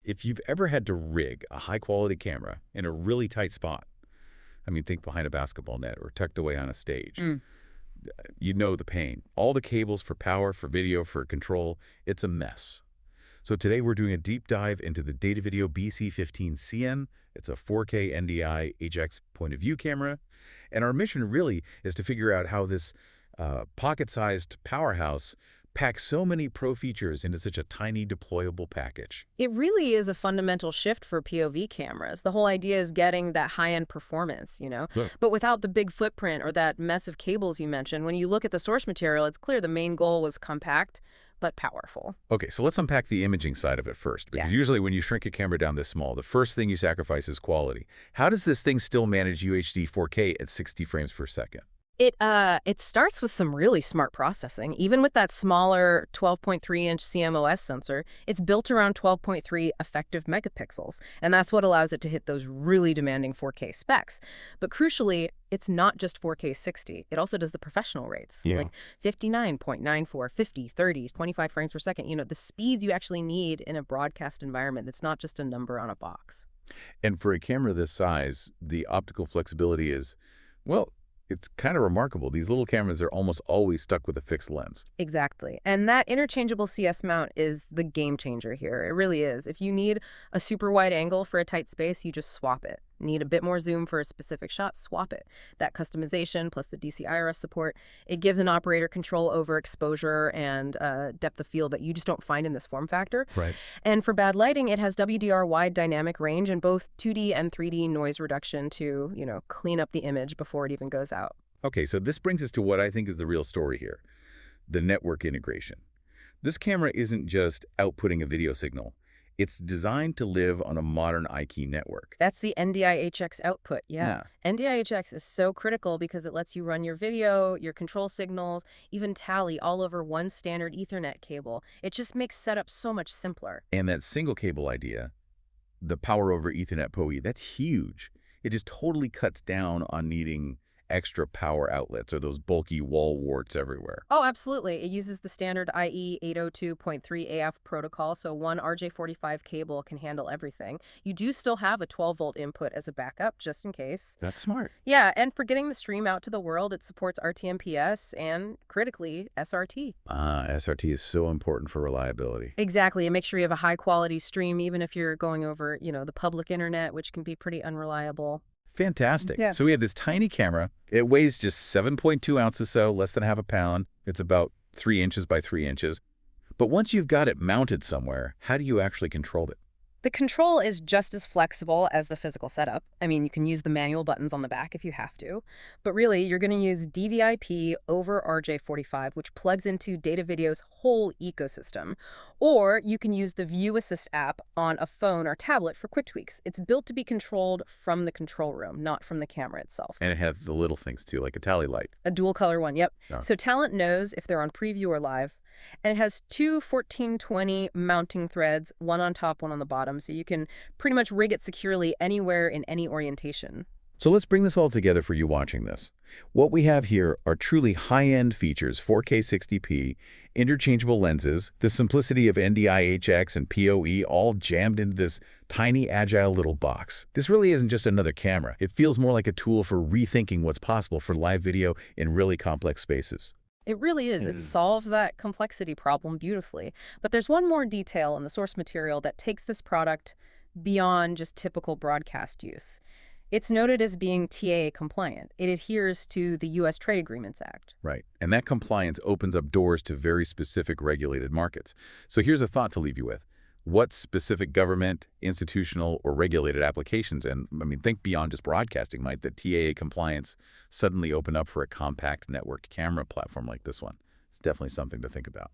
if you've ever had to rig a high-quality camera in a really tight spot, I mean, think behind a basketball net or tucked away on a stage, Mm. you know the pain. All the cables for power, for video, for control, it's a mess. So today we're doing a deep dive into the Datavideo BC-15CN. It's a 4K NDI-HX point-of-view camera. And our mission really is to figure out how this pocket-sized powerhouse packs so many pro features into such a tiny deployable package. It really is a fundamental shift for POV cameras. The whole idea is getting that high-end performance, Look. but without the big footprint or that mess of cables you mentioned. When you look at the source material, it's clear the main goal was compact but powerful. Okay, so let's unpack the imaging side of it first, because usually when you shrink a camera down this small, the first thing you sacrifice is quality. How does this thing still manage UHD 4K at 60 frames per second? It starts with some really smart processing. Even with that smaller 12.3-inch CMOS sensor, it's built around 12.3 effective megapixels, and that's what allows it to hit those really demanding 4K specs. But crucially, it's not just 4K 60. It also does the professional rates, like 59.94, 50, 30, 25 frames per second. The speeds you actually need in a broadcast environment. It's not just a number on a box. And for a camera this size, the optical flexibility is, well, it's kind of remarkable. These little cameras are almost always stuck with a fixed lens. Exactly. And that interchangeable CS mount is the game changer here. It really is. If you need a super wide angle for a tight space, you just swap it. Need a bit more zoom for a specific shot, swap it. That customization plus the DC-IRS support, it gives an operator control over exposure and depth of field that you just don't find in this form factor. Right. And for bad lighting, it has WDR wide dynamic range and both 2D and 3D noise reduction to, clean up the image before it even goes out. Okay, so this brings us to what I think is the real story here, the network integration. This camera isn't just outputting a video signal. It's designed to live on a modern iKey network. That's the NDI-HX output, yeah. NDI-HX is so critical because it lets you run your video, your control signals, even tally all over one standard Ethernet cable. It just makes setup so much simpler. And that single cable idea, the power over Ethernet POV, that's huge. It just totally cuts down on needing extra power outlets or those bulky wall warts everywhere. Oh, absolutely. It uses the standard IE 802.3 AF protocol, so one RJ45 cable can handle everything. You do still have a 12-volt input as a backup, just in case. That's smart. Yeah, and for getting the stream out to the world, it supports RTMPS and, critically, SRT. SRT is so important for reliability. Exactly. And make sure you have a high-quality stream, even if you're going over, the public internet, which can be pretty unreliable. Fantastic. Yeah. So we have this tiny camera. It weighs just 7.2 ounces, so less than half a pound. It's about 3 inches by 3 inches. But once you've got it mounted somewhere, how do you actually control it? The control is just as flexible as the physical setup. I mean, you can use the manual buttons on the back if you have to. But really, you're going to use DVI-P over RJ45, which plugs into Datavideo's whole ecosystem. Or you can use the View Assist app on a phone or tablet for quick tweaks. It's built to be controlled from the control room, not from the camera itself. And it has the little things, too, like a tally light. A dual color one, yep. Oh. So talent knows if they're on preview or live. And it has two 1420 mounting threads, one on top, one on the bottom, so you can pretty much rig it securely anywhere in any orientation. So let's bring this all together for you watching this. What we have here are truly high-end features, 4K 60p, interchangeable lenses, the simplicity of NDI-HX and PoE all jammed into this tiny, agile little box. This really isn't just another camera. It feels more like a tool for rethinking what's possible for live video in really complex spaces. It really is. It solves that complexity problem beautifully. But there's one more detail in the source material that takes this product beyond just typical broadcast use. It's noted as being TAA compliant. It adheres to the U.S. Trade Agreements Act. Right. And that compliance opens up doors to very specific regulated markets. So here's a thought to leave you with. What specific government, institutional, or regulated applications, and think beyond just broadcasting, might the TAA compliance suddenly open up for a compact network camera platform like this one? It's definitely something to think about.